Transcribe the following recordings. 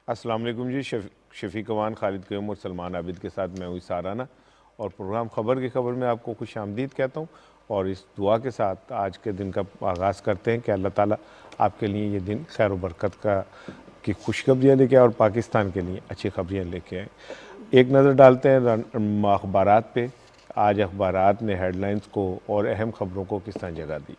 السلام علیکم جی. شفیق اوان، خالد قیوم اور سلمان عابد کے ساتھ میں ہوں سارانہ، اور پروگرام خبر کی خبر میں آپ کو خوش آمدید کہتا ہوں، اور اس دعا کے ساتھ آج کے دن کا آغاز کرتے ہیں کہ اللہ تعالیٰ آپ کے لیے یہ دن خیر و برکت کی خوشخبریاں لے کے آئے اور پاکستان کے لیے اچھی خبریاں لے کے آئے. ایک نظر ڈالتے ہیں اخبارات پہ. آج اخبارات نے ہیڈ لائنز کو اور اہم خبروں کو کس طرح جگہ دی.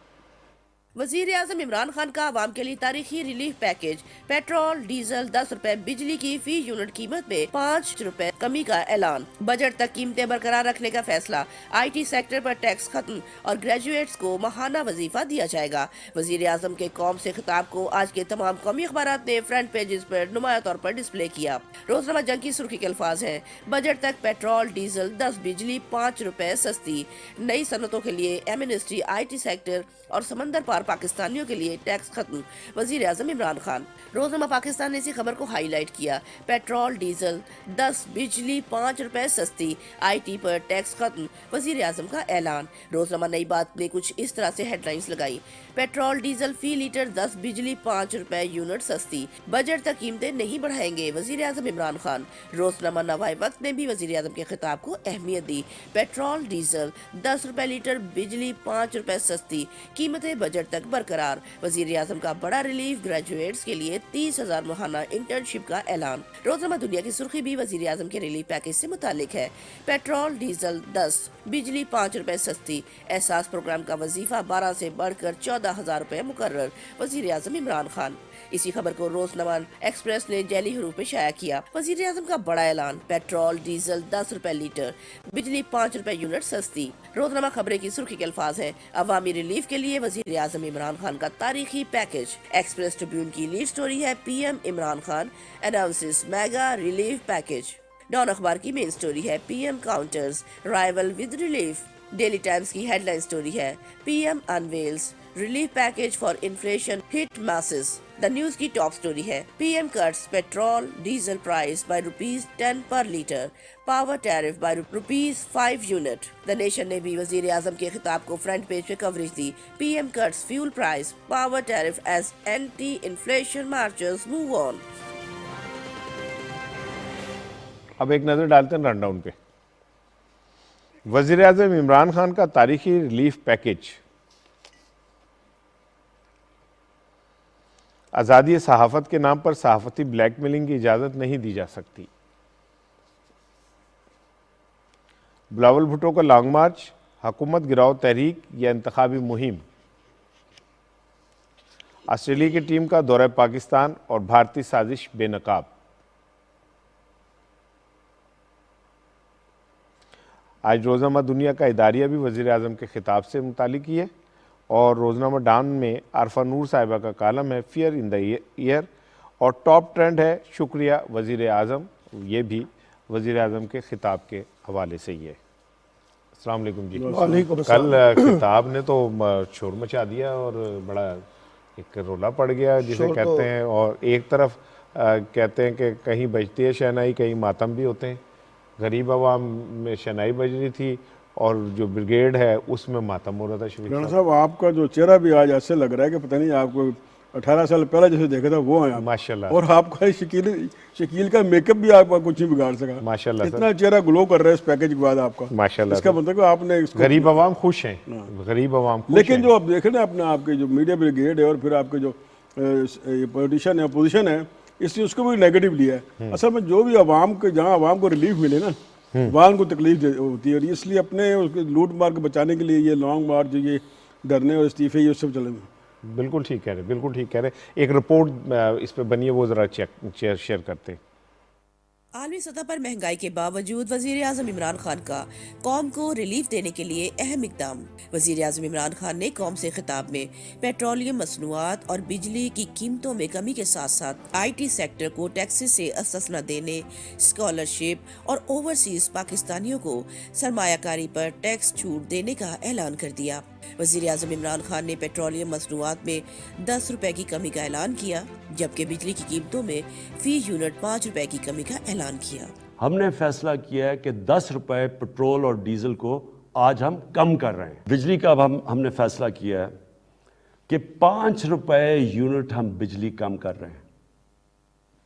وزیر اعظم عمران خان کا عوام کے لیے تاریخی ریلیف پیکج. پیٹرول ڈیزل 10 روپے، بجلی کی فی یونٹ قیمت میں 5 روپے کمی کا اعلان. بجٹ تک قیمتیں برقرار رکھنے کا فیصلہ. آئی ٹی سیکٹر پر ٹیکس ختم اور گریجویٹس کو ماہانہ وظیفہ دیا جائے گا. وزیر اعظم کے قوم سے خطاب کو آج کے تمام قومی اخبارات نے فرنٹ پیجز پر نمایاں طور پر ڈسپلے کیا. روزنامہ جنگ کی سرخی کے الفاظ ہیں: بجٹ تک پیٹرول ڈیزل 10، بجلی 5 روپے سستی. نئی صنعتوں کے لیے ایمنسٹی، آئی ٹی سیکٹر اور سمندر پار پاکستانیوں کے لیے ٹیکس ختم. وزیر اعظم عمران خان. روزنامہ پاکستان نے اسی خبر کو ہائی لائٹ کیا: پیٹرول ڈیزل 10، بجلی 5 روپے سستی، آئی ٹی پر ٹیکس ختم، وزیر اعظم کا اعلان. روزنامہ نئی بات نے کچھ اس طرح سے ہیڈ لائنز لگائی: پیٹرول ڈیزل فی لیٹر 10، بجلی 5 روپے یونٹ سستی. بجٹ تک قیمتیں نہیں بڑھائیں گے، وزیر اعظم عمران خان. روزنامہ نوائے وقت نے بھی وزیر اعظم کے خطاب کو اہمیت دی: پیٹرول ڈیزل 10 روپے لیٹر، بجلی 5 روپے سستی، قیمتیں بجٹ تک برقرار. وزیر اعظم کا بڑا ریلیف. گریجویٹس کے لیے 30,000 ماہانہ انٹرنشپ کا اعلان. روزنامہ دنیا کی سرخی بھی وزیر اعظم کے ریلیف پیکج سے متعلق ہے: پیٹرول ڈیزل 10، بجلی 5 روپے سستی. احساس پروگرام کا وظیفہ 12 سے بڑھ کر 14,000 روپے مقرر، وزیر اعظم عمران خان. اسی خبر کو روزنامہ ایکسپریس نے جعلی حروف میں شائع کیا: وزیر اعظم کا بڑا اعلان، پیٹرول ڈیزل 10 روپے لیٹر، بجلی 5 روپے یونٹ سستی. روزنامہ خبریں کی سرخی کے الفاظ ہیں: عوامی ریلیف کے لیے وزیر اعظم عمران خان کا تاریخی پیکج. ایکسپریس ٹریبیون کی لیڈ سٹوری ہے: P M Imran Khan announces mega relief package. Dawn اخبار کی مین سٹوری ہے: P M counters rival with relief. Daily Times کی ہیڈ لائن سٹوری ہے: P M unveils relief package for inflation hit masses. The News کی top story ہے: P M cuts petrol diesel price by ₹10 per litre, power tariff by ₹5 unit. The nation نے بھی وزیر اعظم کے خطاب کو فرنٹ پیج پہ کوریج دی: P M cuts fuel price, power tariff as anti inflation marches move on. اب ایک نظر ڈالتے ہیں رن ڈاؤن پہ. وزیر اعظم عمران خان کا تاریخی ریلیف پیکج. آزادی صحافت کے نام پر صحافتی بلیک میلنگ کی اجازت نہیں دی جا سکتی. بلاول بھٹو کا لانگ مارچ، حکومت گراؤ تحریک یا انتخابی مہم. آسٹریلیا کی ٹیم کا دورہ پاکستان اور بھارتی سازش بے نقاب. آج روزنامہ دنیا کا اداریہ بھی وزیر اعظم کے خطاب سے متعلق ہی ہے، اور روزنامہ ڈان میں عارفہ نور صاحبہ کا کالم ہے فیئر ان دا ایئر، اور ٹاپ ٹرینڈ ہے شکریہ وزیر اعظم. یہ بھی وزیر اعظم کے خطاب کے حوالے سے ہی ہے. السلام علیکم جی. کل خطاب نے تو شور مچا دیا اور بڑا ایک رولا پڑ گیا جسے کہتے ہیں، اور ایک طرف کہتے ہیں کہ کہیں بجتی ہے شہنائی، کہیں ماتم بھی ہوتے ہیں. غریب عوام میں شہنائی بج رہی تھی اور جو بریگیڈ ہے اس میں ماتم ہو رہا تھا. شفیق رانا صاحب، آپ کا جو چہرہ بھی آج ایسے لگ رہا ہے کہ پتہ نہیں آپ کو 18 سال پہلے جیسے دیکھا تھا وہ ہیں آپ، ماشاءاللہ، اور آپ کا شکیل کا میک اپ بھی آپ کا کچھ نہیں بگاڑ سکا. ماشاءاللہ اتنا چہرہ گلو کر رہا ہے اس پیکج کے بعد آپ کا. ماشاءاللہ. اس کا مطلب کہ آپ نے اس کو غریب عوام خوش ہیں، غریب عوام خوش ہیں. لیکن جو آپ دیکھیں نا اپنا، آپ کے جو میڈیا بریگیڈ ہے اور پھر آپ کے جو پولیٹیشین ہے، اپوزیشن ہے، اس کو بھی نیگیٹو لیا ہے. اصل میں جو بھی عوام کے، جہاں عوام کو ریلیف ملے نا وہاں ان کو تکلیف ہوتی ہے، اور اس لیے اپنے لوٹ مار کو بچانے کے لیے یہ لانگ مارچ، یہ دھرنے اور استعفے، یہ سب چلے ہیں. بالکل ٹھیک کہہ رہے، بالکل ٹھیک کہہ رہے. ایک رپورٹ اس پہ بنی ہے، وہ ذرا شیئر کرتے ہیں. عالمی سطح پر مہنگائی کے باوجود وزیر اعظم عمران خان کا قوم کو ریلیف دینے کے لیے اہم اقدام. وزیر اعظم عمران خان نے قوم سے خطاب میں پیٹرولیم مصنوعات اور بجلی کی قیمتوں میں کمی کے ساتھ ساتھ آئی ٹی سیکٹر کو ٹیکسز سے استثنا دینے، اسکالرشپ اور اوورسیز پاکستانیوں کو سرمایہ کاری پر ٹیکس چھوٹ دینے کا اعلان کر دیا. وزیر اعظم عمران خان نے پیٹرولیم مصنوعات میں 10 روپے کی کمی کا اعلان کیا، جبکہ بجلی کی قیمتوں میں فی یونٹ 5 روپے کی کمی کا اعلان کیا. ہم نے فیصلہ کیا ہے کہ 10 روپے پٹرول اور ڈیزل کو آج ہم کم کر رہے ہیں. بجلی کا اب ہم نے فیصلہ کیا ہے کہ 5 روپے یونٹ ہم بجلی کم کر رہے ہیں.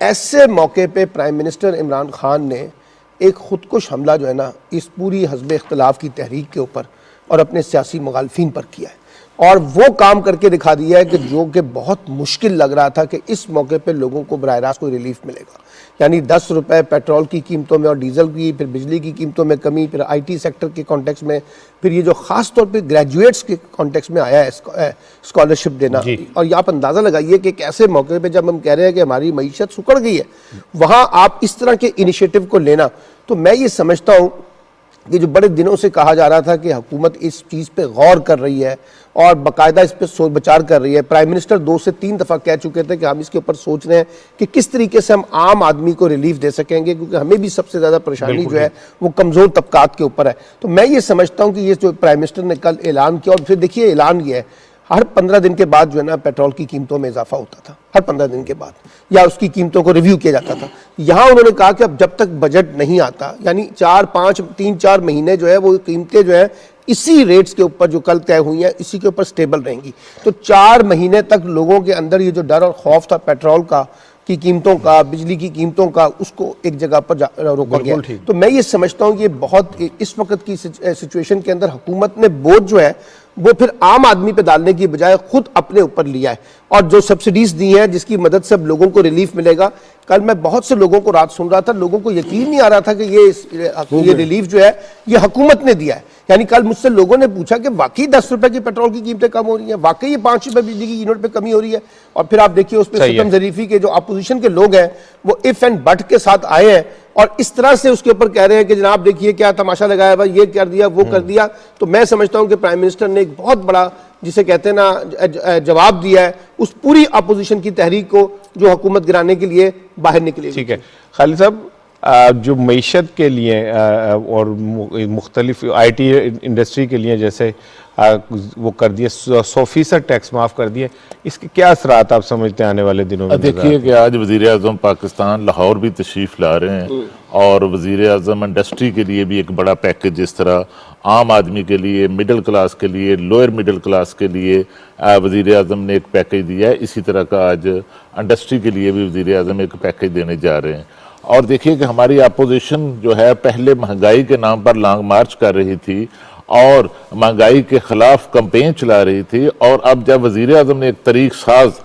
ایسے موقع پہ پرائم منسٹر عمران خان نے ایک خودکش حملہ جو ہے نا اس پوری حزب اختلاف کی تحریک کے اوپر اور اپنے سیاسی مخالفین پر کیا ہے، اور وہ کام کر کے دکھا دیا ہے کہ جو کہ بہت مشکل لگ رہا تھا کہ اس موقع پہ لوگوں کو براہ راست کوئی ریلیف ملے گا. یعنی 10 روپے پیٹرول کی قیمتوں میں اور ڈیزل کی، پھر بجلی کی قیمتوں میں کمی، پھر آئی ٹی سیکٹر کے کانٹیکس میں، پھر یہ جو خاص طور پہ گریجویٹس کے کانٹیکس میں آیا ہے اسکالرشپ دینا. اور آپ اندازہ لگائیے کہ ایک ایسے موقع پہ جب ہم کہہ رہے ہیں کہ ہماری معیشت سکڑ گئی ہے، وہاں آپ اس طرح کے انیشیٹو کو لینا، تو میں یہ سمجھتا ہوں کہ جو بڑے دنوں سے کہا جا رہا تھا کہ حکومت اس چیز پہ غور کر رہی ہے اور باقاعدہ اس پہ سوچ بچار کر رہی ہے. پرائم منسٹر 2 سے 3 دفعہ کہہ چکے تھے کہ ہم اس کے اوپر سوچ رہے ہیں کہ کس طریقے سے ہم عام آدمی کو ریلیف دے سکیں گے، کیونکہ ہمیں بھی سب سے زیادہ پریشانی جو ہے وہ کمزور طبقات کے اوپر ہے. تو میں یہ سمجھتا ہوں کہ یہ جو پرائم منسٹر نے کل اعلان کیا، اور پھر دیکھیے اعلان یہ ہے ہر 15 دن کے بعد جو ہے نا پیٹرول کی قیمتوں میں اضافہ ہوتا تھا، ہر 15 دن کے بعد، یا اس کی قیمتوں کو ریویو کیا جاتا تھا. یہاں انہوں نے کہا کہ اب جب تک بجٹ نہیں آتا، یعنی 3-4 مہینے جو ہے وہ قیمتیں جو ہے اسی ریٹس کے اوپر جو کل طے ہوئی ہیں اسی کے اوپر سٹیبل رہیں گی. تو 4 مہینے تک لوگوں کے اندر یہ جو ڈر اور خوف تھا پیٹرول کا کی قیمتوں کا، بجلی کی قیمتوں کا، اس کو ایک جگہ پر روکا گیا. تو میں یہ سمجھتا ہوں کہ یہ بہت اس وقت کی سچویشن کے اندر حکومت نے بوجھ جو ہے وہ پھر عام آدمی پہ ڈالنے کی بجائے خود اپنے اوپر لیا ہے، اور جو سبسڈیز دی ہیں جس کی مدد سے لوگوں کو ریلیف ملے گا. کل میں بہت سے لوگوں کو رات سن رہا تھا، لوگوں کو یقین نہیں آ رہا تھا کہ یہ ریلیف جو ہے یہ حکومت نے دیا ہے. یعنی کل مجھ سے لوگوں نے پوچھا کہ واقعی 10 روپے کی پیٹرول کی قیمتیں کم ہو رہی ہیں، واقعی یہ 5 روپے بجلی کی یونٹ پہ کمی ہو رہی ہے. اور پھر آپ دیکھیے اس پہ ستم ظریفی کے جو اپوزیشن کے لوگ ہیں وہ اف اینڈ بٹ کے ساتھ آئے ہیں اور اس طرح سے اس کے اوپر کہہ رہے ہیں کہ جناب دیکھیے کیا تماشا لگایا ہوا، یہ کر دیا وہ کر دیا. تو میں سمجھتا ہوں کہ پرائم منسٹر نے ایک بہت بڑا جسے کہتے ہیں نا جواب دیا ہے اس پوری اپوزیشن کی تحریک کو جو حکومت گرانے کے لیے باہر نکلی. ٹھیک ہے خالد صاحب، جو معیشت کے لیے اور مختلف آئی ٹی انڈسٹری کے لیے جیسے وہ کر دیے 100% ٹیکس معاف کر دیے، اس کے کیا اثرات آپ سمجھتے ہیں آنے والے دنوں میں؟ دیکھیے کہ آج وزیر اعظم پاکستان لاہور بھی تشریف لا رہے ہیں، اور وزیر اعظم انڈسٹری کے لیے بھی ایک بڑا پیکج، جس طرح عام آدمی کے لیے، مڈل کلاس کے لیے، لوئر مڈل کلاس کے لیے وزیر اعظم نے ایک پیکج دیا ہے، اسی طرح کا آج انڈسٹری کے لیے بھی وزیر اعظم ایک پیکج دینے جا رہے ہیں. اور دیکھیے کہ ہماری اپوزیشن جو ہے پہلے مہنگائی کے نام پر لانگ مارچ کر رہی تھی اور مہنگائی کے خلاف کمپین چلا رہی تھی، اور اب جب وزیر اعظم نے ایک طریق ساز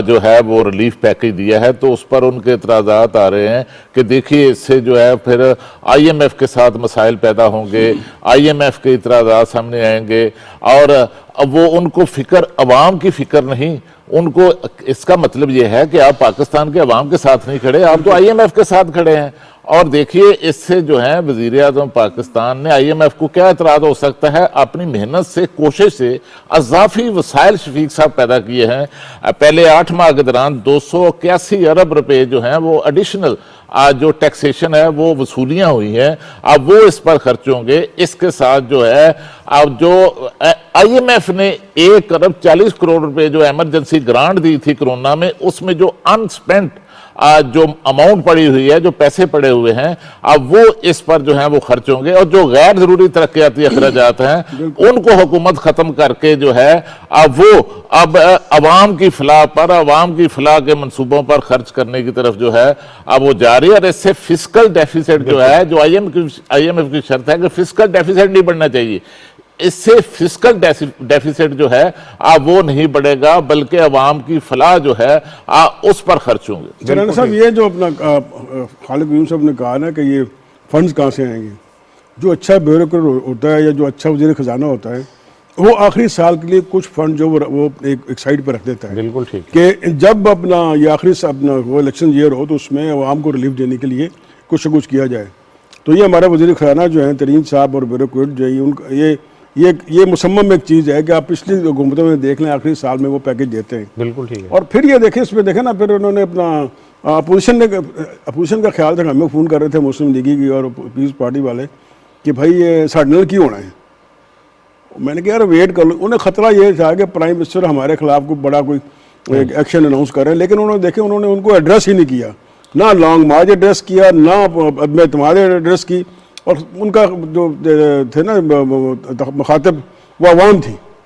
جو ہے وہ ریلیف پیکج دیا ہے تو اس پر ان کے اعتراضات آ رہے ہیں کہ دیکھیے اس سے جو ہے پھر آئی ایم ایف کے ساتھ مسائل پیدا ہوں گے، آئی ایم ایف کے اعتراضات سامنے آئیں گے، اور اب وہ ان کو فکر عوام کی فکر نہیں، ان کو اس کا مطلب یہ ہے کہ آپ پاکستان کے عوام کے ساتھ نہیں کھڑے، آپ تو آئی ایم ایف کے ساتھ کھڑے ہیں. اور دیکھیے اس سے جو ہے وزیر اعظم پاکستان نے آئی ایم ایف کو کیا اعتراض ہو سکتا ہے، اپنی محنت سے، کوشش سے اضافی وسائل شفیق صاحب پیدا کیے ہیں. پہلے 8 ماہ کے دوران 281 ارب روپے جو ہیں وہ ایڈیشنل جو ٹیکسیشن ہے وہ وصولیاں ہوئی ہیں، اب وہ اس پر خرچ ہوں گے. اس کے ساتھ جو ہے اب جو آئی ایم ایف نے 1 ارب 40 کروڑ روپے جو ایمرجنسی گرانٹ دی تھی کرونا میں، اس میں جو انسپینٹ جو اماؤنٹ پڑی ہوئی ہے، جو پیسے پڑے ہوئے ہیں، اب وہ اس پر جو ہیں وہ خرچ ہوں گے. اور جو غیر ضروری ترقیاتی اخراجات ہیں ان کو حکومت ختم کر کے جو ہے اب وہ عوام کی فلاح پر، عوام کی فلاح کے منصوبوں پر خرچ کرنے کی طرف جو ہے اب وہ جاری ہے. اور اس سے فسکل ڈیفیسٹ جو ہے، جو آئی ایم ایف کی شرط ہے کہ فسکل ڈیفیسٹ نہیں بڑھنا چاہیے، اس سے فسکل ڈیفیسٹ جو ہے وہ نہیں بڑھے گا بلکہ عوام کی فلاح جو ہے اس پر خرچ ہوں گے. جناب صاحب، یہ جو اپنا خالد قیوم صاحب نے کہا نا کہ یہ فنڈز کہاں سے آئیں گے، جو اچھا بیوروکریٹ ہوتا ہے یا جو اچھا وزیر خزانہ ہوتا ہے وہ آخری سال کے لیے کچھ فنڈ جو وہ ایک سائڈ پہ رکھ دیتا ہے. بالکل ٹھیک کہ جب اپنا یہ آخری اپنا وہ الیکشن ایئر ہو تو اس میں عوام کو ریلیف دینے کے لیے کچھ نہ کچھ کیا جائے. تو یہ ہمارا وزیر خزانہ جو ہیں ترین صاحب اور بیوروکریٹ جو ہے ان کا یہ مصمم ایک چیز ہے کہ آپ پچھلی حکومتوں میں دیکھ لیں آخری سال میں وہ پیکج دیتے ہیں. بالکل ٹھیک ہے. اور پھر یہ دیکھیں اس میں دیکھیں نا، پھر انہوں نے اپنا اپوزیشن کا خیال تھا، ہمیں فون کر رہے تھے مسلم لیگی کی اور پیپلز پارٹی والے کہ بھائی یہ ساڑھے نال کیوں ہونا ہے. میں نے کہا یار ویٹ کر لو. انہیں خطرہ یہ تھا کہ پرائم منسٹر ہمارے خلاف کوئی بڑا کوئی ایکشن اناؤنس کر رہے ہیں، لیکن انہوں نے ان کو ایڈریس ہی نہیں کیا، نہ لانگ مارچ ایڈریس کیا، نہ عدم اعتماد ایڈریس کی. اور ان کا جو تھے نا مخاطب وہ عوام تھی.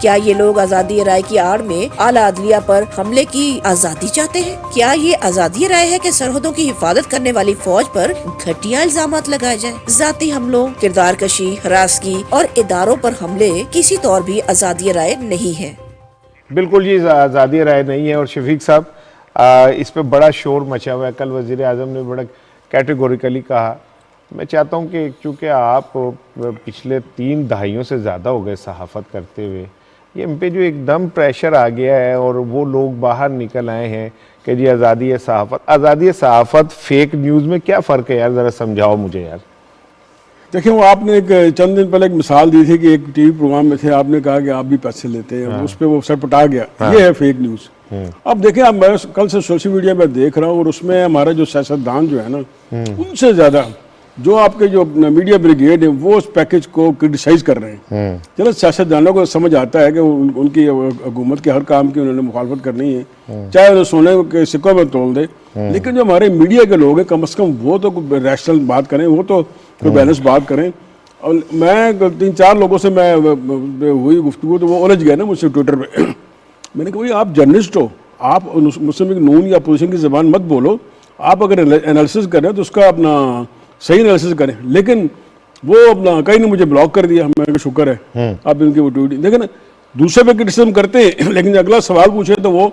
کیا یہ لوگ آزادی رائے کی آڑ میں اعلیٰ عدلیہ پر حملے کی آزادی چاہتے ہیں؟ کیا یہ آزادی رائے ہے کہ سرحدوں کی حفاظت کرنے والی فوج پر گھٹیا الزامات لگائے جائیں؟ ذاتی حملوں، کردار کشی، ہراسگی اور اداروں پر حملے کسی طور بھی آزادی رائے نہیں ہے۔ بالکل یہ آزادی رائے نہیں ہے، اور شفیق صاحب اس پہ بڑا شور مچا ہوا ہے۔ کل وزیر اعظم نے بڑا کیٹیگوریکلی کہا۔ میں چاہتا ہوں کہ چونکہ آپ پچھلے 3 دہائیوں سے زیادہ ہو گئے صحافت کرتے ہوئے، یہ ان پہ جو ایک دم پریشر آ گیا ہے اور وہ لوگ باہر نکل آئے ہیں کہ جی آزادی صحافت فیک نیوز میں کیا فرق ہے یار؟ ذرا سمجھاؤ مجھے یار۔ دیکھیں وہ آپ نے ایک چند دن پہلے ایک مثال دی تھی کہ ایک ٹی وی پروگرام میں تھے، آپ نے کہا کہ آپ بھی پیسے لیتے ہیں، اس پہ وہ سر پٹا گیا، یہ ہے فیک نیوز۔ اب دیکھیں اب میں کل سے سوشل میڈیا پہ دیکھ رہا ہوں، اور اس میں ہمارا جو سیاستدان جو ہے نا، ان سے زیادہ جو آپ کے جو میڈیا بریگیڈ ہے وہ اس پیکج کو کرٹیسائز کر رہے ہیں۔ چلو سیاستدانوں کو سمجھ آتا ہے کہ ان کی حکومت کے ہر کام کی انہوں نے مخالفت کرنی ہے، چاہے انہیں سونے کے سکوں میں تول دے، لیکن جو ہمارے میڈیا کے لوگ ہیں کم از کم وہ تو ریشنل بات کریں، وہ تو کوئی بیلنس بات کریں۔ اور میں 3-4 لوگوں سے میں ہوئی گفتگو تو وہ الجھ گئے نا مجھ سے ٹویٹر پہ۔ میں نے کہا بھائی آپ جرنلسٹ ہو، آپ مسلم لیگ نون یا اپوزیشن کی زبان مت بولو، آپ اگر انالیسس کریں تو اس کا اپنا صحیح انالیسس کریں۔ لیکن وہ اپنا کہیں نے مجھے بلاک کر دیا، میں شکر ہے آپ ان کی وہ ٹویٹ دیکھیں دوسرے پہ کرٹیسزم کرتے ہیں، لیکن اگلا سوال پوچھے تو وہ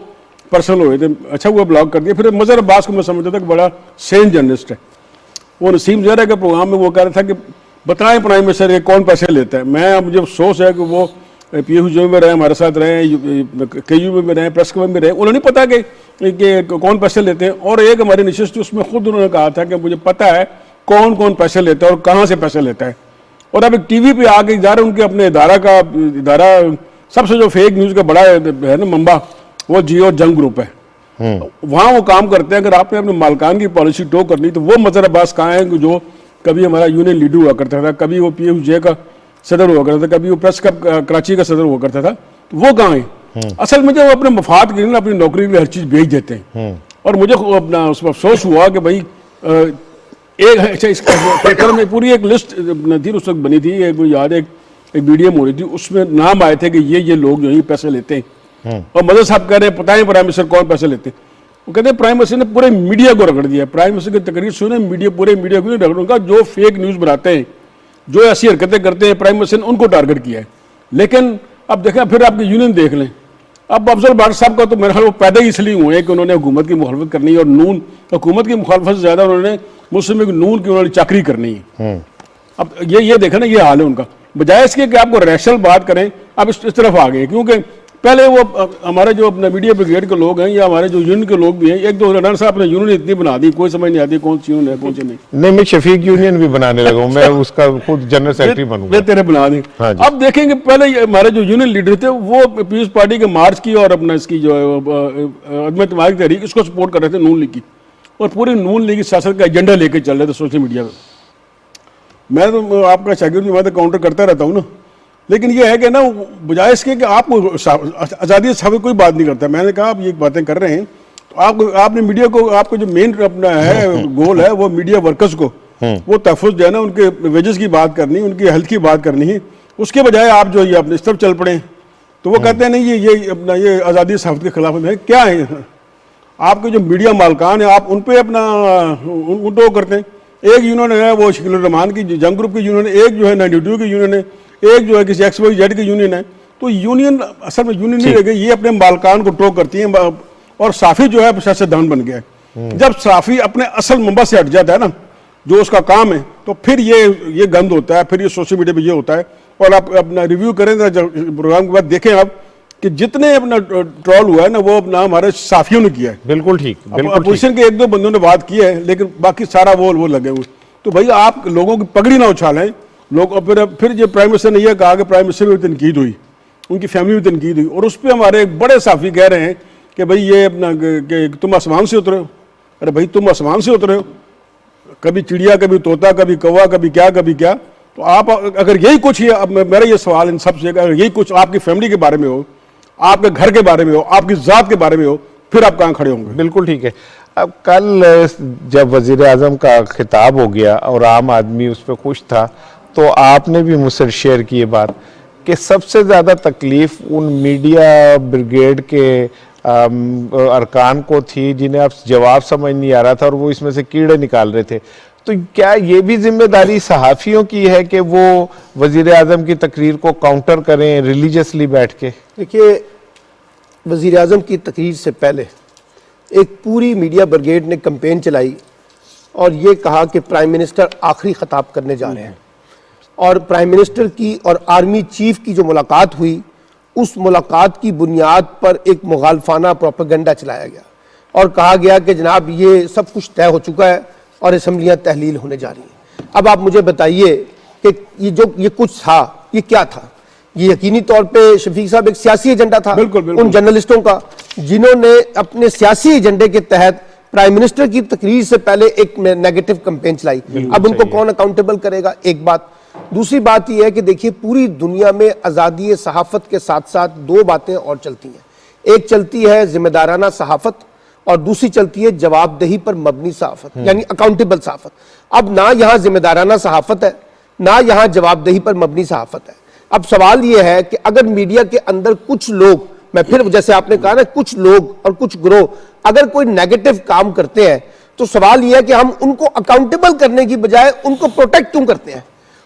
پرسنل ہوئے تھے، اچھا وہ بلاک کر دیا۔ پھر مظہر عباس کو میں سمجھتا تھا کہ بڑا سین جرنلسٹ ہے، وہ نسیم زہرا کے پروگرام میں وہ کہہ رہا تھا کہ بتائیں پرائم منسٹر یہ کون پیسے لیتا ہے۔ میں مجھے افسوس ہے کہ وہ پی ایف جو میں رہے، ہمارے ساتھ رہے، کے یو میں رہے، پریس کلب میں رہے، انہوں نے پتا کہ کون پیسے لیتے ہیں۔ اور ایک ہماری نشست اس میں خود انہوں نے کہا تھا کہ مجھے پتا ہے کون کون پیسے لیتا ہے اور کہاں سے پیسے لیتا ہے۔ اور اب ایک ٹی وی پہ آ کے ادارہ ان کے اپنے ادارہ سب سے جو فیک نیوز کا بڑا ہے نا منبع، وہ جیو جنگ گروپ ہے، وہاں وہ کام کرتے ہیں۔ اگر آپ نے اپنے مالکان کی پالیسی ٹو کرنی تو وہ مظہر عباس کہاں ہیں جو کبھی ہمارا یونین لیڈر ہوا کرتا تھا، کبھی وہ پی ایف جے کا صدر ہوا کرتا تھا، کبھی وہ پریس کلب کراچی کا صدر ہوا کرتا تھا، تو وہ کہاں ہیں؟ اصل میں جو وہ اپنے مفاد کے لیے اپنی نوکری کے لیے ہر چیز بھیج دیتے ہیں۔ اور مجھے اپنا اس میں افسوس ہوا کہ بھائی پیپر میں پوری ایک لسٹ تھی اس وقت بنی تھی، مجھے یاد ہے ایک میڈیم ہو رہی تھی، اس میں نام آئے تھے کہ یہ لوگ جو ہیں پیسے لیتے ہیں۔ اور مدد صاحب کہہ رہے ہیں بتائیں پرائم منسٹر کون پیسے لیتے ہیں؟ وہ کہتے ہیں پرائم منسٹر نے پورے میڈیا کو رگڑ دیا۔ پرائم منسٹر کی تقریر سنیں، پورے میڈیا کو رگڑوں گا، جو فیک نیوز بناتے ہیں، جو ایسی حرکتیں کرتے ہیں، پرائم منسٹر نے ان کو ٹارگٹ کیا ہے۔ لیکن اب دیکھیں پھر آپ کے یونین دیکھ لیں، اب افضل بھٹ صاحب کا تو میرا خیال وہ پیدا ہی اس لیے ہوئے ہیں کہ انہوں نے حکومت کی مخالفت کرنی ہے، اور نون حکومت کی مخالفت سے زیادہ انہوں نے مسلم لیگ نون کی انہوں نے چاکری کرنی ہے۔ اب یہ دیکھیں نا، یہ حال ہے ان کا، بجائے اس کے کہ آپ کو ریشنل بات کریں، آپ اس طرف آ گئے۔ کیونکہ پہلے وہ ہمارے جو اپنا میڈیا بریگیڈ کے لوگ ہیں یا ہمارے جو یونین کے لوگ بھی ہیں، ایک دو رنر صاحب نے یونین اتنی بنا دی کوئی سمجھ نہیں آتی کون سی یونین ہے کون سی نہیں۔ میں شفیق یونین بھی بنانے لگا ہوں، میں اس کا خود جنرل سیکرٹری بنوں گا، میں تیرے بنا دیں۔ اب دیکھیں کہ پہلے ہمارے جو یونین لیڈر تھے وہ پیپلز پارٹی کے مارچ کی اور اپنا اس کی جو عدم اعتماد کی تحریک اس کو سپورٹ کر رہے تھے، نون لیگ کی، اور پوری نون لیگ کی سیاست کا ایجنڈا لے کے چل رہے تھے سوشل میڈیا پہ۔ میں تو آپ کا شاگرد بھی میں تو کاؤنٹر کرتا رہتا ہوں نا، لیکن یہ ہے کہ نا بجائے اس کے کہ آپ کو آزادی سے کوئی بات نہیں کرتا۔ میں نے کہا آپ یہ باتیں کر رہے ہیں تو آپ نے میڈیا کو، آپ کو جو مین اپنا ہے گول ہے وہ میڈیا ورکرز کو وہ تحفظ جو ہے نا ان کے ویجز کی بات کرنی، ان کی ہیلتھ کی بات کرنی ہے، اس کے بجائے آپ جو یہ اپنے اس طرف چل پڑے تو وہ کہتے ہیں نہیں یہ اپنا یہ آزادی صحافت کے خلاف ہے۔ کیا ہے آپ کے جو میڈیا مالکان ہیں آپ ان پہ اپنا ان ٹو کرتے ہیں۔ ایک یونین ہے وہ شکیل الرحمان کی جنگ گروپ کی یونین ہے، ایک جو ہے 92 کی یونین ہے، ایک جو ہے کسی ایکس وائی زیڈ کی یونین ہے۔ تو یونین اصل میں یونین نہیں رہ گئی، یہ اپنے مالکان کو ٹو کرتی ہیں، اور صحافی جو ہے سیاستدان بن گیا ہے۔ جب صحافی اپنے اصل منبع سے ہٹ جاتا ہے نا جو اس کا کام ہے تو پھر یہ گند ہوتا ہے، پھر یہ سوشل میڈیا پہ یہ ہوتا ہے۔ اور آپ اپنا ریویو کریں پروگرام کے بعد دیکھیں آپ کہ جتنے اپنا ٹرول ہوا ہے نا وہ اپنا ہمارے صحافیوں نے کیا ہے۔ بالکل ٹھیک، اپوزیشن کے ایک دو بندوں نے بات کی ہے لیکن باقی سارا وہ لگے ہوئے۔ تو بھائی آپ لوگوں کی پگڑی نہ اچھالیں لوگ۔ پھر جو پرائم منسٹر نے یہ کہا کہ پرائم منسٹر بھی تنقید ہوئی، ان کی فیملی بھی تنقید ہوئی، اور اس پہ ہمارے ایک بڑے صحافی کہہ رہے ہیں کہ بھائی یہ اپنا کہ تم آسمان سے اترے ہو۔ ارے بھائی تم آسمان سے اترے ہو، کبھی چڑیا کبھی طوطا کبھی کوا کبھی کیا تو آپ اگر یہی کچھ ہے، اب میرا یہ سوال ان سب سے اگر یہی کچھ آپ کی فیملی کے بارے میں ہو، آپ کے گھر کے بارے میں ہو، آپ کی ذات کے بارے میں ہو، پھر آپ کہاں کھڑے ہوں گے؟ بالکل ٹھیک ہے۔ اب کل جب وزیر اعظم کا خطاب ہو گیا اور عام آدمی اس پہ خوش تھا تو آپ نے بھی مجھ سے شیئر کی یہ بات کہ سب سے زیادہ تکلیف ان میڈیا بریگیڈ کے ارکان کو تھی جنہیں اب جواب سمجھ نہیں آ رہا تھا اور وہ اس میں سے کیڑے نکال رہے تھے. تو کیا یہ بھی ذمہ داری صحافیوں کی ہے کہ وہ وزیر اعظم کی تقریر کو کاؤنٹر کریں ریلیجیسلی بیٹھ کے؟ دیکھیے، وزیر اعظم کی تقریر سے پہلے ایک پوری میڈیا بریگیڈ نے کمپین چلائی اور یہ کہا کہ پرائم منسٹر آخری خطاب کرنے جا رہے ہیں، اور پرائم منسٹر کی اور آرمی چیف کی جو ملاقات ہوئی اس ملاقات کی بنیاد پر ایک مغالفانہ پروپیگنڈا چلایا گیا اور کہا گیا کہ جناب یہ سب کچھ طے ہو چکا ہے اور اسمبلیاں تحلیل ہونے جا رہی ہیں. اب آپ مجھے بتائیے کہ یہ کچھ تھا، یہ کیا تھا؟ یہ یقینی طور پہ شفیق صاحب ایک سیاسی ایجنڈا تھا ان جرنلسٹوں کا جنہوں نے اپنے سیاسی ایجنڈے کے تحت پرائم منسٹر کی تقریر سے پہلے ایک نیگیٹو کمپین چلائی. اب ان کو کون اکاؤنٹیبل کرے گا؟ ایک بات. دوسری بات یہ ہے کہ دیکھیے پوری دنیا میں آزادی صحافت کے ساتھ ساتھ دو باتیں اور چلتی ہیں. ایک چلتی ہے ذمہ دارانہ صحافت اور دوسری چلتی ہے جواب دہی پر مبنی صحافت، یعنی اکاؤنٹیبل صحافت. اب نہ یہاں ذمہ دارانہ صحافت ہے نہ یہاں جواب دہی پر مبنی صحافت ہے. اب سوال یہ ہے کہ اگر میڈیا کے اندر کچھ لوگ، میں پھر جیسے آپ نے کہا نا، کچھ لوگ اور کچھ گروہ اگر کوئی نیگیٹو کام کرتے ہیں تو سوال یہ ہے کہ ہم ان کو اکاؤنٹیبل کرنے کی بجائے ان کو پروٹیکٹ کیوں کرتے ہیں؟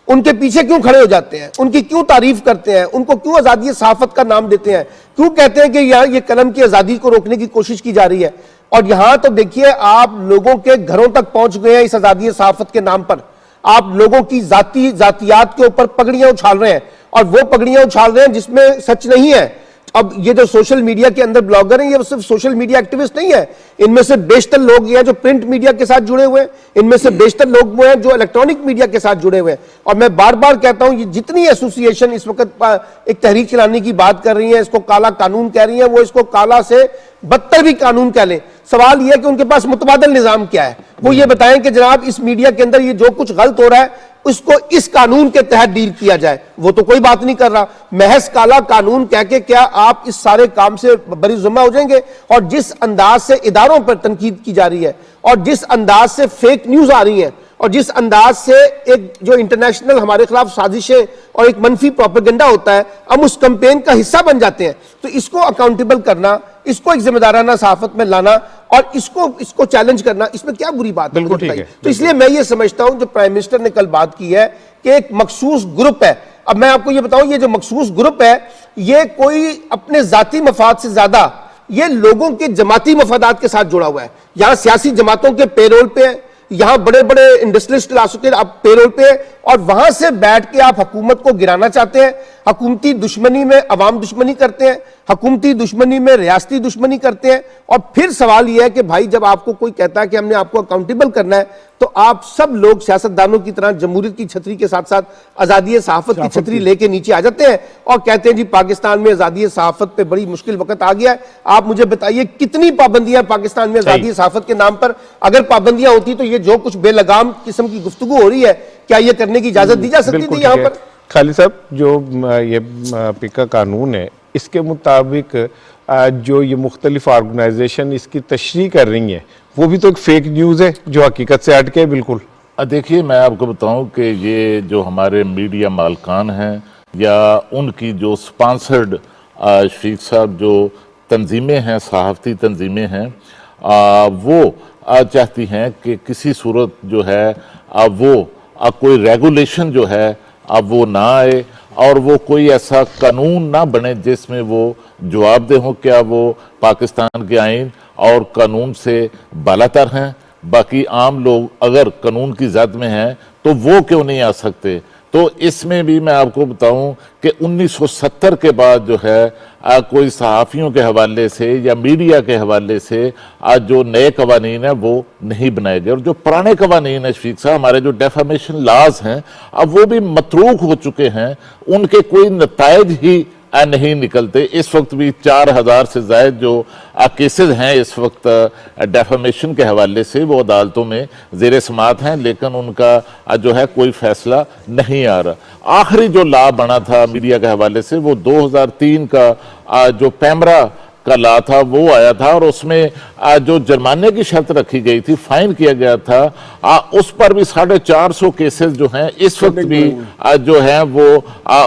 ان کے پیچھے کیوں کھڑے ہو جاتے ہیں؟ ان کی کیوں تعریف کرتے ہیں؟ ان کو کیوں آزادی صحافت کا نام دیتے ہیں؟ کیوں کہتے ہیں کہ یہاں یہ قلم کی آزادی کو روکنے کی کوشش کی جا رہی ہے؟ اور یہاں تو دیکھیے آپ لوگوں کے گھروں تک پہنچ گئے ہیں اس آزادی صحافت کے نام پر. آپ لوگوں کی ذاتیات کے اوپر پگڑیاں اچھال رہے ہیں اور وہ پگڑیاں اچھال رہے ہیں جس میں سچ نہیں ہے. اب یہ جو سوشل میڈیا کے اندر بلاگر ہیں یہ صرف سوشل میڈیا ایکٹیوسٹ نہیں ہے، ان میں سے بیشتر لوگ یہ ہیں جو پرنٹ میڈیا کے ساتھ جڑے ہوئے ہیں، ان میں سے بیشتر لوگ وہ ہیں جو الیکٹرانک میڈیا کے ساتھ جڑے ہوئے ہیں. اور میں بار بار کہتا ہوں یہ جتنی ایسوسی ایشن اس وقت ایک تحریک چلانے کی بات کر رہی ہیں، اس کو کالا قانون کہہ رہی ہیں، وہ اس کو کالا سے بدتر بھی قانون کہہ لیں. سوال یہ ہے کہ ان کے پاس متبادل نظام کیا ہے. وہ یہ بتائیں کہ جناب اس میڈیا کے اندر یہ جو کچھ غلط ہو رہا ہے اس کو اس قانون کے تحت ڈیل کیا جائے. وہ تو کوئی بات نہیں کر رہا. محض کالا قانون کہہ کے کیا آپ اس سارے کام سے بری ذمہ ہو جائیں گے؟ اور جس انداز سے اداروں پر تنقید کی جا رہی ہے اور جس انداز سے فیک نیوز آ رہی ہیں اور جس انداز سے ایک جو انٹرنیشنل ہمارے خلاف سازشیں اور ایک منفی پروپیگنڈا ہوتا ہے ہم اس کمپین کا حصہ بن جاتے ہیں. تو اس کو اکاؤنٹیبل کرنا، اس کو ایک ذمہ دارانہ صحافت میں لانا اور اس کو چیلنج کرنا، اس میں کیا بری بات ہے؟ تو اس لیے میں یہ سمجھتا ہوں جو پرائم منسٹر نے کل بات کی ہے کہ ایک مخصوص گروپ ہے. اب میں آپ کو یہ بتاؤں یہ جو مخصوص گروپ ہے یہ کوئی اپنے ذاتی مفاد سے زیادہ یہ لوگوں کے جماعتی مفادات کے ساتھ جڑا ہوا ہے. یہاں سیاسی جماعتوں کے پے رول پہ ہے، یہاں بڑے بڑے انڈسٹریلسٹ کلاسوں کے آپ پے رول پہ، اور وہاں سے بیٹھ کے آپ حکومت کو گرانا چاہتے ہیں. حکومتی دشمنی میں عوام دشمنی کرتے ہیں، حکومتی دشمنی میں ریاستی دشمنی کرتے ہیں. اور پھر سوال یہ ہے کہ بھائی جب آپ کو کوئی کہتا ہے کہ ہم نے آپ کو اکاؤنٹیبل کرنا ہے تو آپ سب لوگ سیاستدانوں کی طرح جمہوریت کی چھتری کے ساتھ ساتھ آزادی صحافت کی چھتری لے کے نیچے آ جاتے ہیں اور کہتے ہیں جی پاکستان میں آزادی صحافت پہ بڑی مشکل وقت آ گیا ہے. آپ مجھے بتائیے کتنی پابندیاں پاکستان میں آزادی صحافت کے نام پر؟ اگر پابندیاں ہوتی تو یہ جو کچھ بے لگام قسم کی گفتگو ہو رہی ہے کیا یہ کرنے کی اجازت دی جا سکتی تھی یہاں پر؟ خالد صاحب، جو یہ پکا قانون ہے اس کے مطابق جو یہ مختلف آرگنائزیشن اس کی تشریح کر رہی ہیں وہ بھی تو ایک فیک نیوز ہے جو حقیقت سے ہٹ کے بالکل. دیکھیے میں آپ کو بتاؤں کہ یہ جو ہمارے میڈیا مالکان ہیں یا ان کی جو سپانسرڈ شفیق صاحب جو تنظیمیں ہیں، صحافتی تنظیمیں ہیں، وہ چاہتی ہیں کہ کسی صورت جو ہے وہ کوئی ریگولیشن جو ہے اب وہ نہ آئے اور وہ کوئی ایسا قانون نہ بنے جس میں وہ جواب دہ ہوں. کیا وہ پاکستان کے آئین اور قانون سے بالاتر ہیں؟ باقی عام لوگ اگر قانون کی زد میں ہیں تو وہ کیوں نہیں آ سکتے؟ تو اس میں بھی میں آپ کو بتاؤں کہ 1970 کے بعد جو ہے کوئی صحافیوں کے حوالے سے یا میڈیا کے حوالے سے جو نئے قوانین ہیں وہ نہیں بنائے گئے. اور جو پرانے قوانین ہیں شفیق صاحب، ہمارے جو ڈیفامیشن لاز ہیں اب وہ بھی متروک ہو چکے ہیں، ان کے کوئی نتائج ہی نہیں نکلتے. اس وقت بھی 4000 سے زائد جو کیسز ہیں اس وقت ڈیفامیشن کے حوالے سے وہ عدالتوں میں زیر سماعت ہیں، لیکن ان کا جو ہے کوئی فیصلہ نہیں آ رہا. آخری جو لا بنا تھا میڈیا کے حوالے سے وہ 2003 کا جو پیمرا کا لا تھا وہ آیا تھا، اور اس میں جو جرمانے کی شرط رکھی گئی تھی، فائن کیا گیا تھا، اس پر بھی 450 کیسز جو ہیں اس وقت بھی جو ہیں وہ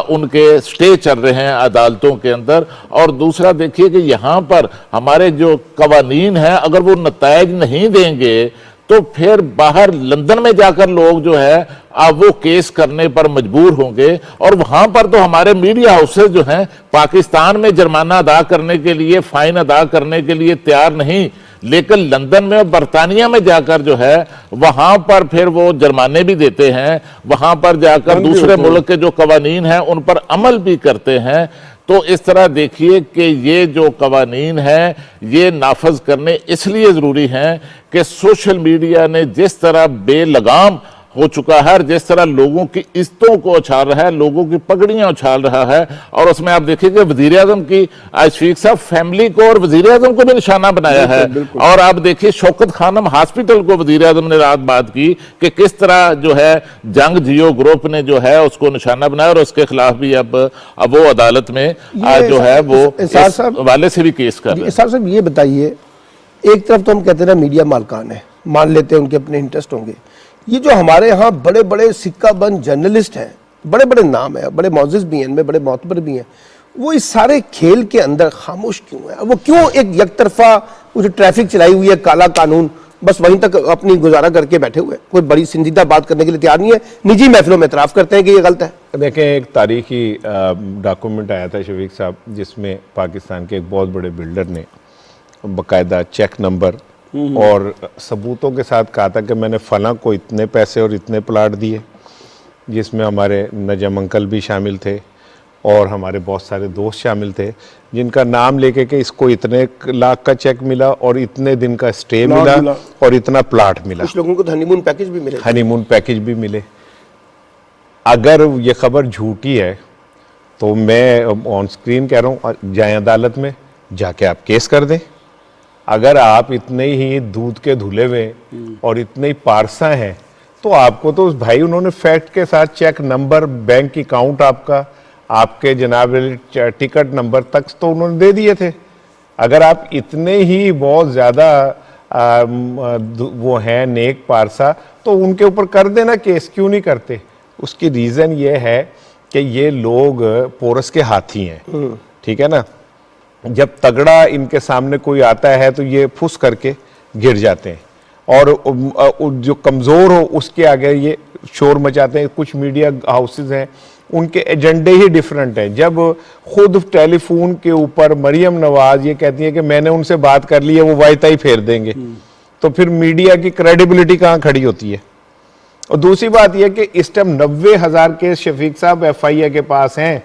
ان کے سٹے چل رہے ہیں عدالتوں کے اندر۔ اور دوسرا دیکھیے کہ یہاں پر ہمارے جو قوانین ہیں اگر وہ نتائج نہیں دیں گے تو پھر باہر لندن میں جا کر لوگ جو ہے وہ کیس کرنے پر مجبور ہوں گے، اور وہاں پر تو ہمارے میڈیا ہاؤسز جو ہیں پاکستان میں جرمانہ ادا کرنے کے لیے، فائن ادا کرنے کے لیے تیار نہیں، لیکن لندن میں اور برطانیہ میں جا کر جو ہے وہاں پر پھر وہ جرمانے بھی دیتے ہیں، وہاں پر جا کر دوسرے ملک کے جو قوانین ہیں ان پر عمل بھی کرتے ہیں۔ تو اس طرح دیکھیے کہ یہ جو قوانین ہیں یہ نافذ کرنے اس لیے ضروری ہیں کہ سوشل میڈیا نے جس طرح بے لگام ہو چکا ہے، جس طرح لوگوں کی عزتوں کو اچھال رہا ہے، لوگوں کی پگڑیاں اچھال رہا ہے، اور اس میں آپ دیکھیں کہ وزیر اعظم کی شفیق صاحب فیملی کو اور وزیر اعظم کو بھی نشانہ بنایا ہے، اور آپ دیکھیے شوکت خانم ہاسپٹل کو وزیر اعظم نے رات بات کی کہ کس طرح جو ہے جنگ جیو گروپ نے جو ہے اس کو نشانہ بنایا، اور اس کے خلاف بھی اب وہ عدالت میں جو ہے وہ اس حوالے سے بھی کیس کر رہے ہیں۔ اسحاق صاحب یہ بتائیے، ایک طرف تو ہم کہتے ہیں نا میڈیا مالکان ہے، مان لیتے ہیں ان کے اپنے انٹرسٹ ہوں گے، یہ جو ہمارے ہاں بڑے بڑے سکہ بند جرنلسٹ ہیں، بڑے بڑے نام ہیں، بڑے معزز بھی ہیں، ان میں بڑے معتبر بھی ہیں، وہ اس سارے کھیل کے اندر خاموش کیوں ہیں؟ وہ کیوں ایک یک طرفہ وہ جو ٹریفک چلائی ہوئی ہے کالا قانون، بس وہیں تک اپنی گزارا کر کے بیٹھے ہوئے، کوئی بڑی سنجیدہ بات کرنے کے لیے تیار نہیں ہے، نجی محفلوں میں اعتراف کرتے ہیں کہ یہ غلط ہے؟ دیکھیں ایک تاریخی ڈاکومنٹ آیا تھا شفیق صاحب، جس میں پاکستان کے ایک بہت بڑے بلڈر نے باقاعدہ چیک نمبر اور ثبوتوں کے ساتھ کہا تھا کہ میں نے فلاں کو اتنے پیسے اور اتنے پلاٹ دیے، جس میں ہمارے نجم انکل بھی شامل تھے اور ہمارے بہت سارے دوست شامل تھے، جن کا نام لے کے کہ اس کو اتنے لاکھ کا چیک ملا اور اتنے دن کا سٹے ملا اور اتنا پلاٹ ملا، کچھ لوگوں کو ہنی مون پیکج بھی ملے، ہنی مون پیکج بھی ملے۔ اگر یہ خبر جھوٹی ہے تو میں آن سکرین کہہ رہا ہوں جائیں عدالت میں جا کے آپ کیس کر دیں۔ اگر آپ اتنے ہی دودھ کے دھلے ہوئے اور اتنے ہی پارسا ہیں تو آپ کو تو بھائی انہوں نے فیکٹ کے ساتھ چیک نمبر، بینک اکاؤنٹ آپ کا، آپ کے جناب ٹکٹ نمبر تک تو انہوں نے دے دیے تھے۔ اگر آپ اتنے ہی بہت زیادہ وہ ہیں نیک پارسا تو ان کے اوپر کر دینا کیس، کیوں نہیں کرتے؟ اس کی ریزن یہ ہے کہ یہ لوگ پورس کے ہاتھی ہیں، ٹھیک ہے نا، جب تگڑا ان کے سامنے کوئی آتا ہے تو یہ پھس کر کے گر جاتے ہیں، اور جو کمزور ہو اس کے آگے یہ شور مچاتے ہیں۔ کچھ میڈیا ہاؤسز ہیں ان کے ایجنڈے ہی ڈیفرنٹ ہیں، جب خود ٹیلی فون کے اوپر مریم نواز یہ کہتی ہیں کہ میں نے ان سے بات کر لی ہے، وہ وائتا ہی پھیر دیں گے، تو پھر میڈیا کی کریڈیبلٹی کہاں کھڑی ہوتی ہے؟ اور دوسری بات یہ کہ اس ٹائم 90,000 کیس شفیق صاحب ایف آئی اے کے پاس ہیں،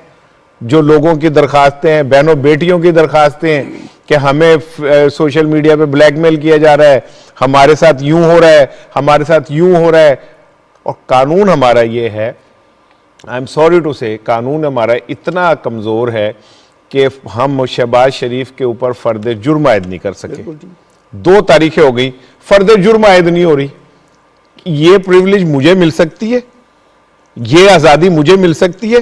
جو لوگوں کی درخواستیں ہیں، بہنوں بیٹیوں کی درخواستیں ہیں کہ ہمیں سوشل میڈیا پہ بلیک میل کیا جا رہا ہے، ہمارے ساتھ یوں ہو رہا ہے، ہمارے ساتھ یوں ہو رہا ہے، اور قانون ہمارا یہ ہے، آئی ایم سوری ٹو سے، قانون ہمارا اتنا کمزور ہے کہ ہم شہباز شریف کے اوپر فرد جرم عائد نہیں کر سکے۔ 2 تاریخیں ہو گئی، فرد جرم عائد نہیں ہو رہی۔ یہ پریویلیج مجھے مل سکتی ہے، یہ آزادی مجھے مل سکتی ہے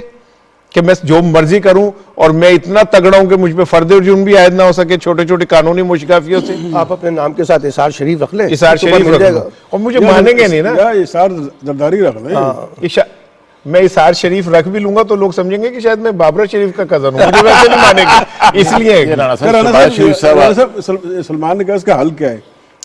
کہ میں جو مرضی کروں، اور میں اتنا تگڑا ہوں کہ مجھ پہ فرد جرم بھی عائد نہ ہو سکے چھوٹے چھوٹے قانونی مشکافیوں سے۔ آپ اپنے نام کے ساتھ اثار شریف رکھ لیں، اثار شریف رکھ لیں، اور مجھے مانیں گے نہیں نا، یا اثار زرداری رکھ لیں۔ میں اثار شریف رکھ بھی لوں گا تو لوگ سمجھیں گے کہ شاید میں بابر شریف کا کزن ہوں، مجھے ویسے نہیں مانیں گے، اس لیے سلمان نے کہا اس کا حل کیا ہے؟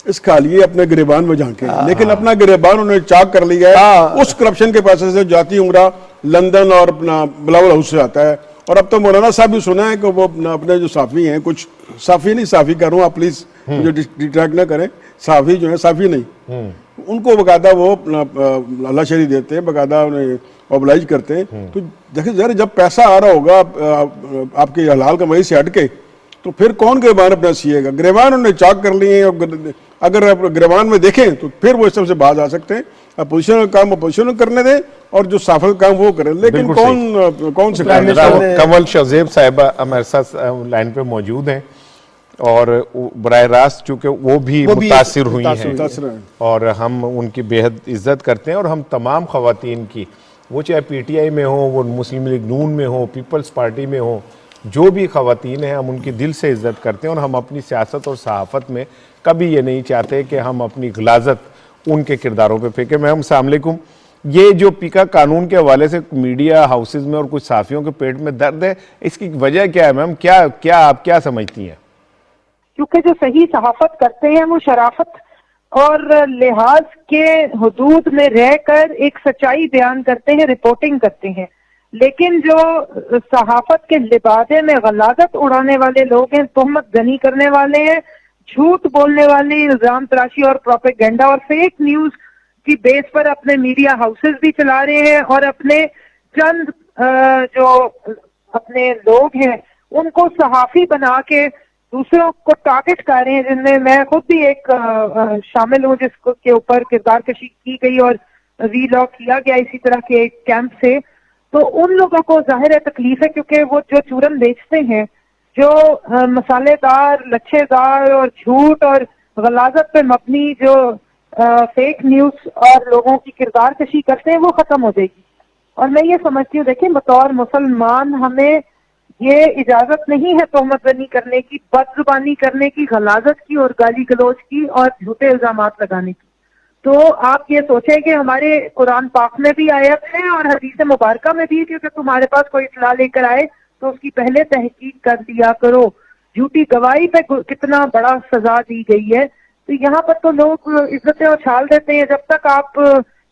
اس کا حل یہ اپنے گریبان میں جھانکے، لیکن اپنا گریبان انہوں نے چاک کر لیا ہے اس کرپشن کے پیسے سے، جاتی عمرہ لندن اور اپنا بلاول ہاؤس سے آتا ہے۔ اور اب تو مولانا صاحب بھی سنا ہے کہ وہ اپنے جو صحافی ہیں، کچھ صحافی نہیں، صحافی کر رہا ہوں آپ پلیز مجھے ڈیٹریکٹ نہ کریں، صحافی جو ہیں، صحافی نہیں، ان کو باقاعدہ وہ اللہ شریف دیتے ہیں، باقاعدہ انہیں اوبلائج کرتے ہیں۔ تو دیکھیں ذرا جب پیسہ آ رہا ہوگا آپ کے حلال کمائی سے ہٹ کے، تو پھر کون گریبان اپنا سیے گا؟ گریبان انہوں نے چاک کر لیے ہیں، اگر آپ گریبان میں دیکھیں تو پھر وہ اس طرح سے باز آ سکتے ہیں۔ اپوزیشن کا کام اپوزیشن کرنے دیں اور جو صحافت کا کام وہ کریں، لیکن کون سے کمل شہزیب صاحبہ ہمارے ساتھ لائن پہ موجود ہیں، اور براہ راست چونکہ وہ بھی متاثر ہوئی ہیں اور ہم ان کی بے حد عزت کرتے ہیں، اور ہم تمام خواتین کی، وہ چاہے پی ٹی آئی میں ہوں، وہ مسلم لیگ نون میں ہوں، پیپلز پارٹی میں ہوں، جو بھی خواتین ہیں ہم ان کی دل سے عزت کرتے ہیں اور ہم اپنی سیاست اور صحافت میں کبھی یہ نہیں چاہتے کہ ہم اپنی غلاظت ان کے کرداروں پہ پھینکیں. میم السلام علیکم. یہ جو پیکا قانون کے حوالے سے میڈیا ہاؤسز میں اور کچھ صحافیوں کے پیٹ میں درد ہے, اس کی وجہ کیا ہے میم؟ کیا آپ کیا سمجھتی ہیں؟ کیونکہ جو صحیح صحافت کرتے ہیں وہ شرافت اور لحاظ کے حدود میں رہ کر ایک سچائی بیان کرتے ہیں, رپورٹنگ کرتے ہیں. لیکن جو صحافت کے لبادے میں غلاظت اڑانے والے لوگ ہیں, تہمت گنی کرنے والے ہیں, جھوٹ بولنے والے, الزام تراشی اور پروپیگنڈا اور فیک نیوز کی بیس پر اپنے میڈیا ہاؤسز بھی چلا رہے ہیں اور اپنے چند جو اپنے لوگ ہیں ان کو صحافی بنا کے دوسروں کو ٹارگٹ کر رہے ہیں, جن میں میں خود بھی ایک شامل ہوں جس کے اوپر کردار کشی کی گئی اور ری لاگ کیا گیا اسی طرح کے ایک کیمپ سے. تو ان لوگوں کو ظاہر ہے تکلیف ہے, کیونکہ وہ جو چورن بیچتے ہیں, جو مسالے دار, لچھے دار اور جھوٹ اور غلاظت پہ مبنی جو فیک نیوز اور لوگوں کی کردار کشی کرتے ہیں وہ ختم ہو جائے گی. اور میں یہ سمجھتی ہوں, دیکھیں بطور مسلمان ہمیں یہ اجازت نہیں ہے تہمت زنی کرنے کی, بد زبانی کرنے کی, غلاظت کی اور گالی گلوچ کی اور جھوٹے الزامات لگانے کی. تو آپ یہ سوچیں کہ ہمارے قرآن پاک میں بھی آیت ہے اور حدیث مبارکہ میں بھی, کیونکہ تمہارے پاس کوئی اطلاع لے کر آئے تو اس کی پہلے تحقیق کر دیا کرو. جھوٹی گواہی پہ کتنا بڑا سزا دی گئی ہے. تو یہاں پر تو لوگ عزتیں اچھال دیتے ہیں. جب تک آپ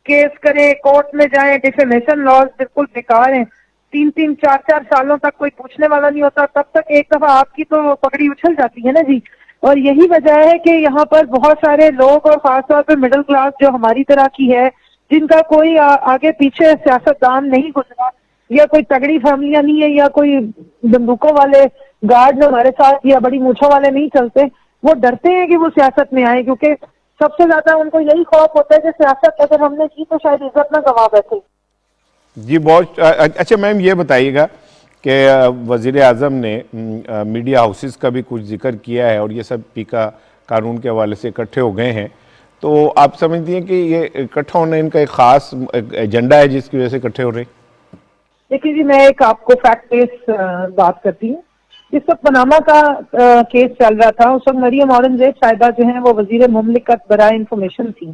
کیس کریں, کورٹ میں جائیں, ڈیفیمیشن لاز بالکل بیکار ہیں. 3-3, 4-4 سالوں تک کوئی پوچھنے والا نہیں ہوتا, تب تک ایک دفعہ آپ کی تو پگڑی اچھل جاتی ہے نا جی. اور یہی وجہ ہے کہ یہاں پر بہت سارے لوگ اور خاص طور پہ مڈل کلاس جو ہماری طرح کی ہے, جن کا کوئی آگے پیچھے سیاستدان نہیں گزرا, یا کوئی تگڑی فیملیاں نہیں ہے, یا کوئی بندوقوں والے گارڈ ہمارے ساتھ یا بڑی مونچھوں والے نہیں چلتے, وہ ڈرتے ہیں کہ وہ سیاست میں آئے, کیونکہ سب سے زیادہ ان کو یہی خوف ہوتا ہے کہ سیاست اگر ہم نے کی تو شاید عزت نہ گنوا بیٹھے. جی بہت اچھا. میم یہ بتائیے گا کہ وزیر اعظم نے میڈیا ہاؤسز کا بھی کچھ ذکر کیا ہے اور یہ سب پیکا قانون کے حوالے سے اکٹھے ہو گئے ہیں, تو آپ سمجھتی ہیں کہ یہ اکٹھا ہونا ان کا ایک خاص ایجنڈا ہے جس کی وجہ سے اکٹھے ہو رہے ہیں؟ دیکھیے جی, میں ایک آپ کو فیکٹ بیس بات کرتی ہوں. اس وقت پاناما کا کیس چل رہا تھا, اس وقت مریم اورنگزیب صاحبہ جو ہیں وہ وزیر مملکت برائے انفارمیشن تھی.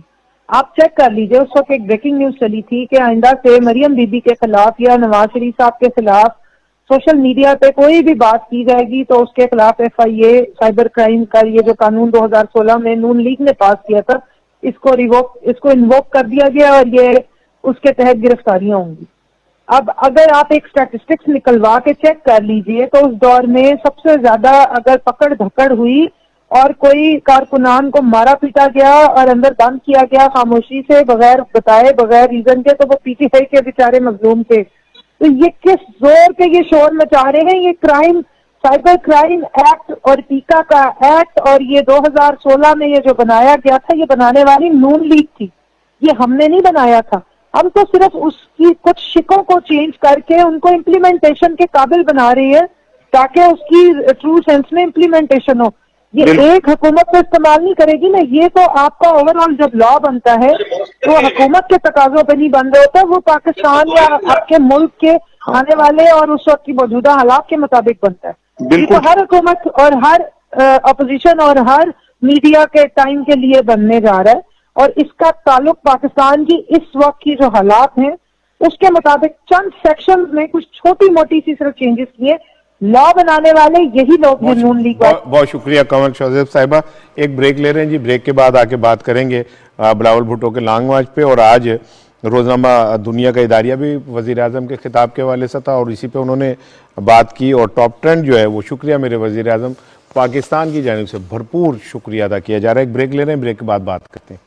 آپ چیک کر لیجئے, اس وقت ایک بریکنگ نیوز چلی تھی کہ آئندہ سے مریم بی بی کے خلاف یا نواز شریف صاحب کے خلاف سوشل میڈیا پہ کوئی بھی بات کی جائے گی تو اس کے خلاف FIA سائبر کرائم کا یہ جو قانون 2016 میں نون لیگ نے پاس کیا تھا, اس کو انووک کر دیا گیا اور یہ اس کے تحت گرفتاریاں ہوں گی. اب اگر آپ ایک اسٹیٹسٹکس نکلوا کے چیک کر لیجئے تو اس دور میں سب سے زیادہ اگر پکڑ دھکڑ ہوئی اور کوئی کارکنان کو مارا پیٹا گیا اور اندر بند کیا گیا خاموشی سے, بغیر بتائے, بغیر ریزن کے, تو وہ PTI کے بیچارے مظلوم تھے. تو یہ کس زور پہ یہ شور مچا رہے ہیں؟ یہ کرائم, سائبر کرائم ایکٹ اور پیکا کا ایکٹ, اور یہ 2016 میں یہ جو بنایا گیا تھا, یہ بنانے والی نون لیگ تھی, یہ ہم نے نہیں بنایا تھا. ہم تو صرف اس کی کچھ شکوں کو چینج کر کے ان کو امپلیمنٹیشن کے قابل بنا رہی ہے تاکہ اس کی ٹرو سینس میں امپلیمنٹیشن ہو. یہ ایک حکومت تو استعمال نہیں کرے گی نا, یہ تو آپ کا اوور آل جب لا بنتا ہے تو حکومت کے تقاضوں پہ نہیں بن رہا ہوتا, وہ پاکستان یا آپ کے ملک کے آنے والے اور اس وقت کی موجودہ حالات کے مطابق بنتا ہے. یہ تو ہر حکومت اور ہر اپوزیشن اور ہر میڈیا کے ٹائم کے لیے بننے جا رہا ہے, اور اس کا تعلق پاکستان کی اس وقت کی جو حالات ہیں اس کے مطابق چند سیکشن میں کچھ چھوٹی موٹی سی صرف چینجز کیے. لا بنانے والے یہی لوگ ہیں نون لیگ. بہت شکریہ قمر شوزیب صاحبہ. ایک بریک لے رہے ہیں جی, بریک کے بعد آ کے بات کریں گے بلاول بھٹو کے لانگ مارچ پہ. اور آج روزنامہ دنیا کا اداریہ بھی وزیر اعظم کے خطاب کے حوالے سے تھا اور اسی پہ انہوں نے بات کی, اور ٹاپ ٹرینڈ جو ہے وہ شکریہ میرے وزیر اعظم پاکستان کی جانب سے بھرپور شکریہ ادا کیا جا رہا ہے. ایک بریک لے رہے ہیں, بریک کے بعد بات کرتے ہیں.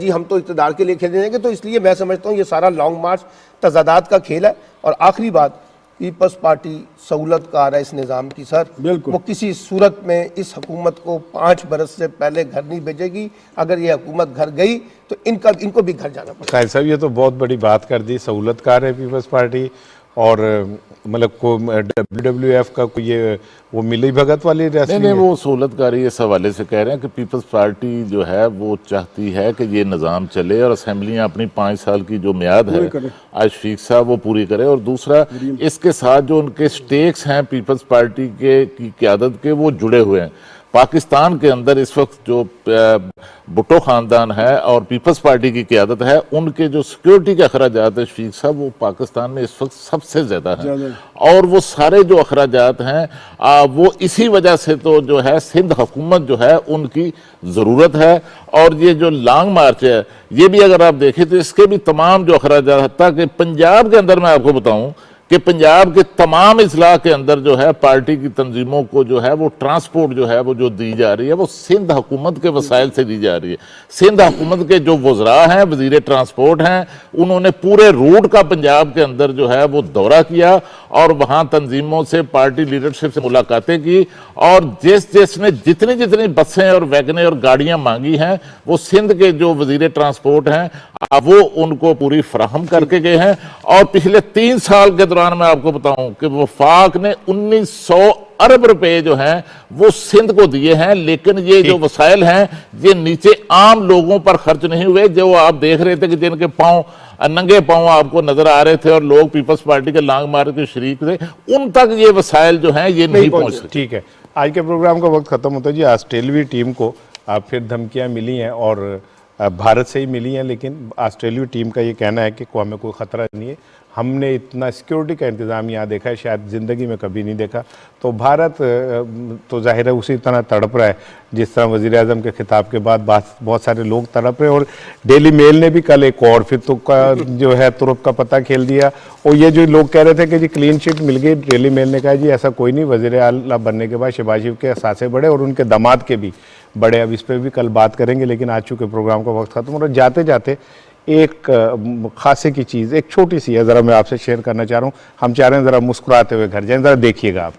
جی ہم تو اقتدار کے لیے کھیلنے گے. تو اس لیے میں سمجھتا ہوں یہ سارا لانگ مارچ تضادات کا کھیل ہے. اور آخری بات، پیپلز پارٹی سہولت کار ہے اس نظام کی سر. بالکل. وہ کسی صورت میں اس حکومت کو 5 برس سے پہلے گھر نہیں بھیجے گی. اگر یہ حکومت گھر گئی تو ان کو بھی گھر جانا پڑے گا. خیر صاحب یہ تو بہت بڑی بات کر دی. سہولت کار ہے پیپلز پارٹی اور مطلب کو WWF کا کوئی یہ وہ ملی بھگت والی ریاست نہیں وہ سہولت کاری اس حوالے سے کہہ رہے ہیں کہ پیپلز پارٹی جو ہے وہ چاہتی ہے کہ یہ نظام چلے اور اسمبلیاں اپنی 5 سال کی جو میعاد ہے آج شفیق صاحب وہ پوری کرے. اور دوسرا اس کے ساتھ جو ان کے سٹیکس ہیں پیپلز پارٹی کی قیادت کے وہ جڑے ہوئے ہیں. پاکستان کے اندر اس وقت جو بھٹو خاندان ہے اور پیپلز پارٹی کی قیادت ہے ان کے جو سیکیورٹی کے اخراجات ہیں شفیق صاحب وہ پاکستان میں اس وقت سب سے زیادہ ہیں. اور وہ سارے جو اخراجات ہیں وہ اسی وجہ سے تو جو ہے سندھ حکومت جو ہے ان کی ضرورت ہے. اور یہ جو لانگ مارچ ہے یہ بھی اگر آپ دیکھیں تو اس کے بھی تمام جو اخراجات، حتیٰ کہ پنجاب کے اندر میں آپ کو بتاؤں کہ پنجاب کے تمام اضلاع کے اندر جو ہے پارٹی کی تنظیموں کو جو ہے وہ ٹرانسپورٹ جو ہے وہ جو دی جا رہی ہے وہ سندھ حکومت کے وسائل سے دی جا رہی ہے. سندھ حکومت کے جو وزراء ہیں، وزیر ٹرانسپورٹ ہیں، انہوں نے پورے روٹ کا پنجاب کے اندر جو ہے وہ دورہ کیا اور وہاں تنظیموں سے، پارٹی لیڈرشپ سے ملاقاتیں کی. اور جس نے جتنی بسیں اور ویگنیں اور گاڑیاں مانگی ہیں وہ سندھ کے جو وزیر ٹرانسپورٹ ہیں وہ ان کو پوری فراہم کر کے گئے ہیں. اور پچھلے 3 سال کے دوران میں آپ کو بتاؤں کہ وفاق نے 1900 ارب روپے جو ہیں وہ سندھ کو دیے ہیں. لیکن یہ جو وسائل ہیں یہ نیچے عام لوگوں پر خرچ نہیں ہوئے. جو آپ دیکھ رہے تھے کہ جن کے ننگے پاؤں آپ کو نظر آ رہے تھے اور لوگ پیپلز پارٹی کے لانگ مارچ کے شریک تھے، ان تک یہ وسائل جو ہیں یہ نہیں پہنچ سکتے. ٹھیک ہے، آج کے پروگرام کا وقت ختم ہوتا ہے. جی آسٹریلوی ٹیم کو پھر دھمکیاں ملی ہیں اور بھارت سے ہی ملی ہیں، لیکن آسٹریلوی ٹیم کا یہ کہنا ہے کہ ہمیں کوئی خطرہ نہیں ہے. ہم نے اتنا سیکیورٹی کا انتظام یہاں دیکھا ہے شاید زندگی میں کبھی نہیں دیکھا. تو بھارت تو ظاہر ہے اسی طرح تڑپ رہا ہے جس طرح وزیر اعظم کے خطاب کے بعد بہت سارے لوگ تڑپ رہے ہیں. اور ڈیلی میل نے بھی کل ایک اور پھر تو جو ہے ترپ کا پتہ کھیل دیا. اور یہ جو لوگ کہہ رہے تھے کہ جی کلین چٹ مل گئی، ڈیلی میل نے کہا جی ایسا کوئی نہیں، وزیر اعلیٰ بننے کے بعد شہباز شریف کے اثاثے بڑھے اور ان کے داماد کے بھی بڑے. اب اس پہ بھی کل بات کریں گے، لیکن آج چونکہ پروگرام کا وقت ختم ہو رہا ہے، جاتے جاتے ایک خاصے کی چیز ایک چھوٹی سی ہے ذرا میں آپ سے شیئر کرنا چاہ رہا ہوں. ہم چاہ رہے ہیں ذرا مسکراتے ہوئے گھر جائیں، ذرا دیکھیے گا آپ.